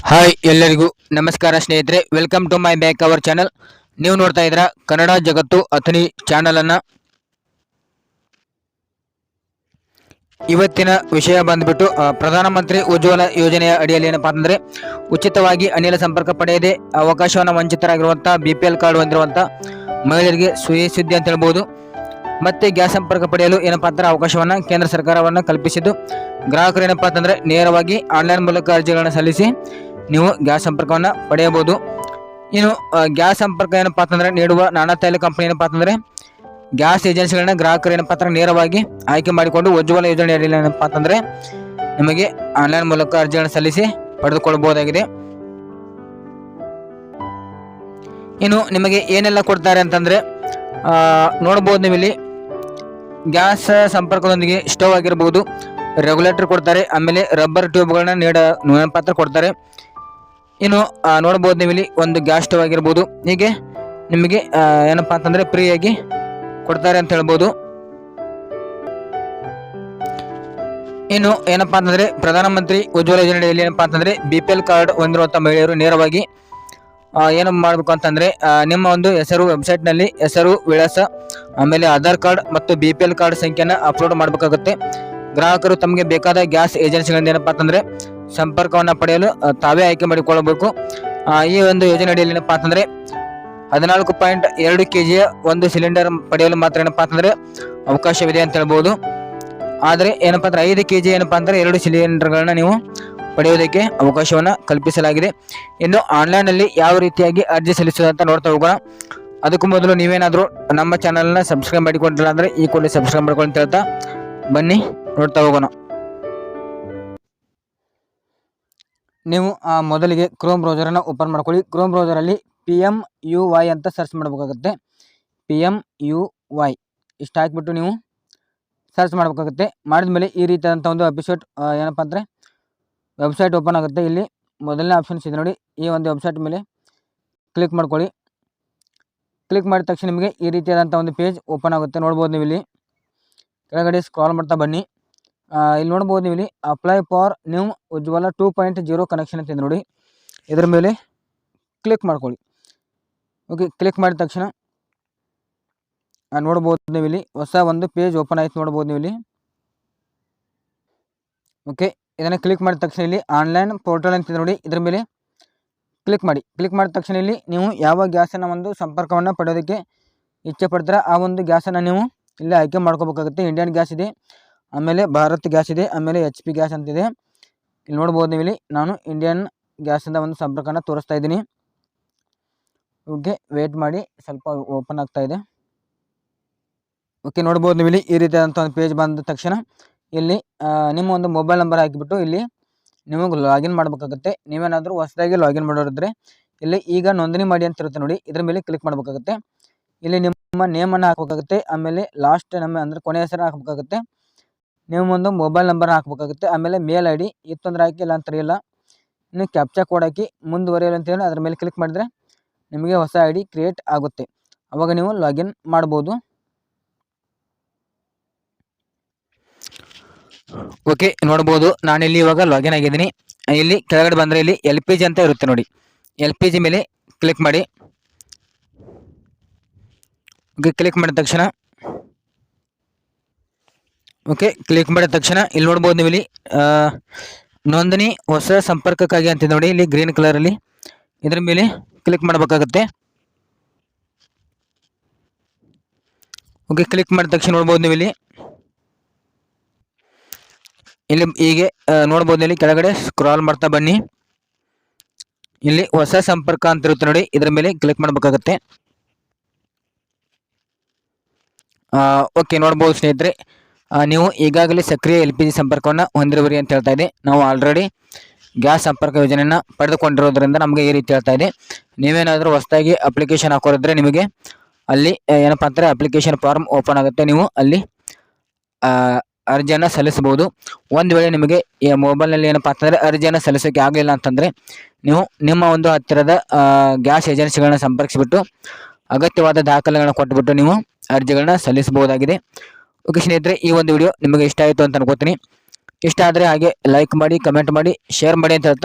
Hi ಎಲ್ಲರಿಗೂ ನಮಸ್ಕಾರ ಸ್ನೇಹಿತರೆ, welcome to my back our channel. ನೀವು ನೋಡ್ತಾ ಇದ್ದೀರಾ ಕನ್ನಡ ಜಗತ್ತು ಅಥಣಿ ಚಾನಲ್ ಅನ್ನ. ಇವತ್ತಿನ ವಿಷಯ ಬಂದ್ಬಿಟ್ಟು ಪ್ರಧಾನಮಂತ್ರಿ ಉಜ್ವಲ ಯೋಜನೆಯ ಅಡಿಯಲ್ಲಿ ಏನಪ್ಪಾ ಅಂತಂದ್ರೆ ಉಚಿತವಾಗಿ ಅನಿಲ ಸಂಪರ್ಕ ಪಡೆಯದೆ ಅವಕಾಶವನ್ನು ವಂಚಿತರಾಗಿರುವಂತಹ BPL ಕಾರ್ಡ್ ಹೊಂದಿರುವಂತಹ ಮಹಿಳೆಯರಿಗೆ ಸುದ್ದಿ ಅಂತ ಹೇಳ್ಬೋದು. ಮತ್ತೆ ಗ್ಯಾಸ್ ಸಂಪರ್ಕ ಪಡೆಯಲು ಏನಪ್ಪಾ ಅಂದ್ರೆ ಅವಕಾಶವನ್ನ ಕೇಂದ್ರ ಸರ್ಕಾರವನ್ನ ಕಲ್ಪಿಸಿದ್ದು, ಗ್ರಾಹಕರು ಏನಪ್ಪಾ ಅಂತಂದ್ರೆ ನೇರವಾಗಿ ಆನ್ಲೈನ್ ಮೂಲಕ ಅರ್ಜಿಗಳನ್ನು ಸಲ್ಲಿಸಿ ನೀವು ಗ್ಯಾಸ್ ಸಂಪರ್ಕವನ್ನು ಪಡೆಯಬಹುದು. ಇನ್ನು ಗ್ಯಾಸ್ ಸಂಪರ್ಕ ಏನಪ್ಪಾ ಅಂತಂದ್ರೆ ನೀಡುವ ನಾನಾ ತೈಲ ಕಂಪನಿ ಏನಪ್ಪಾ ಅಂತಂದ್ರೆ ಗ್ಯಾಸ್ ಏಜೆನ್ಸಿಗಳನ್ನ ಗ್ರಾಹಕರು ಏನಪ್ಪಾ ಅಂತಂದ್ರೆ ನೇರವಾಗಿ ಆಯ್ಕೆ ಮಾಡಿಕೊಂಡು ಉಜ್ವಲ ಯೋಜನೆ ಅಡಿಯಲ್ಲಿ ಏನಪ್ಪಾ ಅಂತಂದ್ರೆ ನಿಮಗೆ ಆನ್ಲೈನ್ ಮೂಲಕ ಅರ್ಜಿಗಳನ್ನು ಸಲ್ಲಿಸಿ ಪಡೆದುಕೊಳ್ಳಬಹುದಾಗಿದೆ. ಇನ್ನು ನಿಮಗೆ ಏನೆಲ್ಲ ಕೊಡ್ತಾರೆ ಅಂತಂದ್ರೆ ನೋಡಬಹುದು, ನೀವು ಇಲ್ಲಿ ಗ್ಯಾಸ್ ಸಂಪರ್ಕದೊಂದಿಗೆ ಸ್ಟವ್ ಆಗಿರಬಹುದು, ರೆಗ್ಯುಲೇಟರ್ ಕೊಡ್ತಾರೆ, ಆಮೇಲೆ ರಬ್ಬರ್ ಟ್ಯೂಬ್ಗಳನ್ನ ಪಾತ್ರ ಕೊಡ್ತಾರೆ. ಇನ್ನು ನೋಡಬಹುದು ನೀವು ಇಲ್ಲಿ ಒಂದು ಗ್ಯಾಸ್ ಸ್ಟವ್ ಆಗಿರ್ಬೋದು, ಹೀಗೆ ನಿಮಗೆ ಏನಪ್ಪಾ ಅಂತಂದ್ರೆ ಫ್ರೀಯಾಗಿ ಕೊಡ್ತಾರೆ ಅಂತ ಹೇಳ್ಬೋದು. ಇನ್ನು ಏನಪ್ಪಾ ಅಂತಂದ್ರೆ ಪ್ರಧಾನಮಂತ್ರಿ ಉಜ್ವಲ ಯೋಜನೆಯಲ್ಲಿ ಏನಪ್ಪಾ ಅಂತಂದ್ರೆ BPL ಕಾರ್ಡ್ ಹೊಂದಿರುವಂತಹ ಮಹಿಳೆಯರು ನೇರವಾಗಿ ಏನು ಮಾಡಬೇಕು ಅಂತಂದ್ರೆ ನಿಮ್ಮ ಒಂದು ಹೆಸರು, ವೆಬ್ಸೈಟ್ ನಲ್ಲಿ ಹೆಸರು, ವಿಳಾಸ, ಆಮೇಲೆ ಆಧಾರ್ ಕಾರ್ಡ್ ಮತ್ತು BPL ಕಾರ್ಡ್ ಸಂಖ್ಯೆನ ಅಪ್ಲೋಡ್ ಮಾಡಬೇಕಾಗುತ್ತೆ. ಗ್ರಾಹಕರು ತಮಗೆ ಬೇಕಾದ ಗ್ಯಾಸ್ ಏಜೆನ್ಸಿಗಳಿಂದ ಏನಪ್ಪಾ ಅಂತಂದ್ರೆ ಸಂಪರ್ಕವನ್ನ ಪಡೆಯಲು ತಾವೇ ಆಯ್ಕೆ ಮಾಡಿಕೊಳ್ಳಬೇಕು. ಈ ಒಂದು ಯೋಜನೆ ಅಡಿಯಲ್ಲಿ ಏನಪ್ಪಾ ಅಂತಂದ್ರೆ 14.2 kg ಒಂದು ಸಿಲಿಂಡರ್ ಪಡೆಯಲು ಮಾತ್ರ ಏನಪ್ಪಾ ಅಂತಂದ್ರೆ ಅವಕಾಶವಿದೆ ಅಂತ ಹೇಳ್ಬೋದು. ಆದ್ರೆ ಏನಪ್ಪಾ ಅಂದ್ರೆ 5 kg ಏನಪ್ಪಾ ಅಂದ್ರೆ 2 ಸಿಲಿಂಡರ್ಗಳನ್ನ ನೀವು ಪಡೆಯೋದಕ್ಕೆ ಅವಕಾಶವನ್ನ ಕಲ್ಪಿಸಲಾಗಿದೆ. ಇನ್ನು ಆನ್ಲೈನ್ ಅಲ್ಲಿ ಯಾವ ರೀತಿಯಾಗಿ ಅರ್ಜಿ ಸಲ್ಲಿಸೋದಂತ ನೋಡ್ತಾ ಹೋಗೋಣ. ಅದಕ್ಕೂ ಮೊದಲು ನೀವೇನಾದ್ರೂ ನಮ್ಮ ಚಾನಲ್ನ ಸಬ್ಸ್ಕ್ರೈಬ್ ಮಾಡಿಕೊಂಡಿಲ್ಲ ಅಂದ್ರೆ ಈ ಕೂಡಲೇ ಸಬ್ಸ್ಕ್ರೈಬ್ ಮಾಡ್ಕೊಂಡು ಅಂತ ಹೇಳ್ತಾ ಬನ್ನಿ ನೋಡ್ತಾ ಹೋಗೋಣ. ನೀವು ಮೊದಲಿಗೆ ಕ್ರೋಮ್ ಬ್ರೌಸರನ್ನು ಓಪನ್ ಮಾಡ್ಕೊಳ್ಳಿ. ಕ್ರೋಮ್ ಬ್ರೌಸರಲ್ಲಿ PMUY ಅಂತ ಸರ್ಚ್ ಮಾಡಬೇಕಾಗುತ್ತೆ. PMUY ಇಷ್ಟು ಹಾಕಿಬಿಟ್ಟು ನೀವು ಸರ್ಚ್ ಮಾಡಬೇಕಾಗುತ್ತೆ. ಮಾಡಿದ್ಮೇಲೆ ಈ ರೀತಿಯಾದಂಥ ಒಂದು ಏನಪ್ಪ ಅಂದರೆ ವೆಬ್ಸೈಟ್ ಓಪನ್ ಆಗುತ್ತೆ. ಇಲ್ಲಿ ಮೊದಲನೇ ಆಪ್ಷನ್ಸ್ ಇದೆ ನೋಡಿ, ಈ ಒಂದು ವೆಬ್ಸೈಟ್ ಮೇಲೆ ಕ್ಲಿಕ್ ಮಾಡ್ಕೊಳ್ಳಿ. ಕ್ಲಿಕ್ ಮಾಡಿದ ತಕ್ಷಣ ನಿಮಗೆ ಈ ರೀತಿಯಾದಂಥ ಒಂದು ಪೇಜ್ ಓಪನ್ ಆಗುತ್ತೆ. ನೋಡ್ಬೋದು ನೀವು ಇಲ್ಲಿ ಕೆಳಗಡೆ ಸ್ಕ್ರಾಲ್ ಮಾಡ್ತಾ ಬನ್ನಿ. ಇಲ್ಲಿ ನೋಡ್ಬೋದು ನೀವು ಇಲ್ಲಿ apply for new Ujjwala 2.0 connection ಅಂತ ನೋಡಿ, ಇದರ ಮೇಲೆ ಕ್ಲಿಕ್ ಮಾಡ್ಕೊಳ್ಳಿ. ಓಕೆ, ಕ್ಲಿಕ್ ಮಾಡಿದ ತಕ್ಷಣ ನೋಡ್ಬೋದು ನೀವು ಇಲ್ಲಿ ಹೊಸ ಒಂದು ಪೇಜ್ ಓಪನ್ ಆಯ್ತು. ನೋಡ್ಬೋದು ನೀವು ಇಲ್ಲಿ. ಓಕೆ, ಇದನ್ನು ಕ್ಲಿಕ್ ಮಾಡಿದ ತಕ್ಷಣ ಇಲ್ಲಿ ಆನ್ಲೈನ್ ಪೋರ್ಟಲ್ ಅಂತ ನೋಡಿ, ಇದರ ಮೇಲೆ ಕ್ಲಿಕ್ ಮಾಡಿ. ಕ್ಲಿಕ್ ಮಾಡಿದ ತಕ್ಷಣ ಇಲ್ಲಿ ನೀವು ಯಾವ ಗ್ಯಾಸನ್ನು ಒಂದು ಸಂಪರ್ಕವನ್ನು ಪಡೆಯೋದಕ್ಕೆ ಇಚ್ಛೆ ಪಡ್ತೀರಾ ಆ ಒಂದು ಗ್ಯಾಸನ್ನು ನೀವು ಇಲ್ಲಿ ಆಯ್ಕೆ ಮಾಡ್ಕೋಬೇಕಾಗುತ್ತೆ. ಇಂಡಿಯನ್ ಗ್ಯಾಸ್ ಇದೆ, ಆಮೇಲೆ ಭಾರತ್ ಗ್ಯಾಸ್ ಇದೆ, ಆಮೇಲೆ HP ಗ್ಯಾಸ್ ಅಂತಿದೆ. ಇಲ್ಲಿ ನೋಡ್ಬೋದು ನೀವು ಇಲ್ಲಿ ನಾನು ಇಂಡಿಯನ್ ಗ್ಯಾಸಿಂದ ಒಂದು ಸಂಪರ್ಕನ ತೋರಿಸ್ತಾ ಇದ್ದೀನಿ. ಓಕೆ, ವೇಟ್ ಮಾಡಿ, ಸ್ವಲ್ಪ ಓಪನ್ ಆಗ್ತಾ ಇದೆ. ಓಕೆ, ನೋಡ್ಬೋದು ನೀವು ಇಲ್ಲಿ ಈ ರೀತಿಯಾದಂಥ ಒಂದು ಪೇಜ್ ಬಂದ ತಕ್ಷಣ ಇಲ್ಲಿ ನಿಮ್ಮ ಒಂದು ಮೊಬೈಲ್ ನಂಬರ್ ಹಾಕಿಬಿಟ್ಟು ಇಲ್ಲಿ ನಿಮಗೆ ಲಾಗಿನ್ ಮಾಡಬೇಕಾಗುತ್ತೆ. ನೀವೇನಾದರೂ ಹೊಸದಾಗಿ ಲಾಗಿನ್ ಮಾಡೋರಿದ್ರೆ ಇಲ್ಲಿ ಈಗ ನೋಂದಣಿ ಮಾಡಿ ಅಂತ ಇರುತ್ತೆ ನೋಡಿ, ಇದ್ರ ಮೇಲೆ ಕ್ಲಿಕ್ ಮಾಡಬೇಕಾಗುತ್ತೆ. ಇಲ್ಲಿ ನಿಮ್ಮ ನೇಮನ್ನು ಹಾಕಬೇಕಾಗುತ್ತೆ, ಆಮೇಲೆ ಲಾಸ್ಟ್ ನಮ್ಮ ಅಂದರೆ ಕೊನೆ ಹೆಸರು ಹಾಕಬೇಕಾಗುತ್ತೆ. ನೀವು ಒಂದು ಮೊಬೈಲ್ ನಂಬರ್ ಹಾಕಬೇಕಾಗುತ್ತೆ, ಆಮೇಲೆ ಮೇಲ್ ID ಇತ್ತಂದ್ರೆ ಹಾಕಿ, ಇಲ್ಲ ಅಂತ ಇಲ್ಲ. ಇನ್ನು ಕ್ಯಾಪ್ಚಾ ಕೋಡ್ ಹಾಕಿ ಮುಂದುವರಿಯಲು ಅಂತೇಳಿ ಅದ್ರ ಮೇಲೆ ಕ್ಲಿಕ್ ಮಾಡಿದರೆ ನಿಮಗೆ ಹೊಸ ID ಕ್ರಿಯೇಟ್ ಆಗುತ್ತೆ. ಅವಾಗ ನೀವು ಲಾಗಿನ್ ಮಾಡ್ಬೋದು. ಓಕೆ, ನೋಡ್ಬೋದು ನಾನಿಲ್ಲಿ ಇವಾಗ ಲಾಗಿನ್ ಆಗಿದ್ದೀನಿ. ಇಲ್ಲಿ ಕೆಳಗಡೆ ಬಂದರೆ ಇಲ್ಲಿ LPG ಅಂತ ಇರುತ್ತೆ ನೋಡಿ, LPG ಮೇಲೆ ಕ್ಲಿಕ್ ಮಾಡಿ. ಓಕೆ, ಕ್ಲಿಕ್ ಮಾಡಿದ ತಕ್ಷಣ ಇಲ್ಲಿ ನೋಡ್ಬೋದು ನೀವು ಇಲ್ಲಿ ನೋಂದಣಿ ಹೊಸ ಸಂಪರ್ಕಕ್ಕಾಗಿ ಅಂತ ನೋಡಿ, ಇಲ್ಲಿ ಗ್ರೀನ್ ಕಲರಲ್ಲಿ ಇದರ ಮೇಲೆ ಕ್ಲಿಕ್ ಮಾಡಬೇಕಾಗುತ್ತೆ. ಓಕೆ, ಕ್ಲಿಕ್ ಮಾಡಿದ ತಕ್ಷಣ ನೋಡ್ಬೋದು ನೀವು ಇಲ್ಲಿ ಹೀಗೆ ನೋಡ್ಬೋದು. ಇಲ್ಲಿ ಕೆಳಗಡೆ ಸ್ಕ್ರಾಲ್ ಮಾಡ್ತಾ ಬನ್ನಿ. ಇಲ್ಲಿ ಹೊಸ ಸಂಪರ್ಕ ಅಂತ ಇರುತ್ತೆ ನೋಡಿ, ಇದರ ಮೇಲೆ ಕ್ಲಿಕ್ ಮಾಡಬೇಕಾಗುತ್ತೆ. ಓಕೆ, ನೋಡ್ಬೋದು ಸ್ನೇಹಿತರೆ, ನೀವು ಈಗಾಗಲೇ ಸಕ್ರಿಯ LPG ಸಂಪರ್ಕವನ್ನು ಹೊಂದಿರುವಿರಿ ಅಂತ ಹೇಳ್ತಾ ಇದೆ. ನಾವು ಆಲ್ರೆಡಿ ಗ್ಯಾಸ್ ಸಂಪರ್ಕ ಯೋಜನೆಯನ್ನು ಪಡೆದುಕೊಂಡಿರೋದ್ರಿಂದ ನಮಗೆ ಈ ರೀತಿ ಹೇಳ್ತಾ ಇದೆ. ನೀವೇನಾದರೂ ಹೊಸದಾಗಿ ಅಪ್ಲಿಕೇಶನ್ ಹಾಕೋರಿದ್ರೆ ನಿಮಗೆ ಅಲ್ಲಿ ಏನಪ್ಪಾ ಅಂತಾರೆ ಅಪ್ಲಿಕೇಶನ್ ಫಾರ್ಮ್ ಓಪನ್ ಆಗುತ್ತೆ. ನೀವು ಅಲ್ಲಿ ಅರ್ಜಿಯನ್ನು ಸಲ್ಲಿಸಬಹುದು. ಒಂದು ವೇಳೆ ನಿಮಗೆ ಈ ಮೊಬೈಲ್ನಲ್ಲಿ ಏನಪ್ಪಾ ಅಂತಂದರೆ ಅರ್ಜಿಯನ್ನು ಸಲ್ಲಿಸೋಕೆ ಆಗಲಿಲ್ಲ ಅಂತಂದರೆ ನೀವು ನಿಮ್ಮ ಒಂದು ಹತ್ತಿರದ ಗ್ಯಾಸ್ ಏಜೆನ್ಸಿಗಳನ್ನ ಸಂಪರ್ಕಿಸಿಬಿಟ್ಟು ಅಗತ್ಯವಾದ ದಾಖಲೆಗಳನ್ನು ಕೊಟ್ಟುಬಿಟ್ಟು ನೀವು ಅರ್ಜಿಗಳನ್ನ ಸಲ್ಲಿಸಬಹುದಾಗಿದೆ. ಓಕೆ ಸ್ನೇಹಿತರೆ, ಈ ಒಂದು ವಿಡಿಯೋ ನಿಮಗೆ ಇಷ್ಟ ಆಯಿತು ಅಂತ ಅನ್ಕೋತೀನಿ. ಇಷ್ಟ ಆದರೆ ಹಾಗೆ ಲೈಕ್ ಮಾಡಿ, ಕಮೆಂಟ್ ಮಾಡಿ, ಶೇರ್ ಮಾಡಿ ಅಂತ ಹೇಳ್ತಾ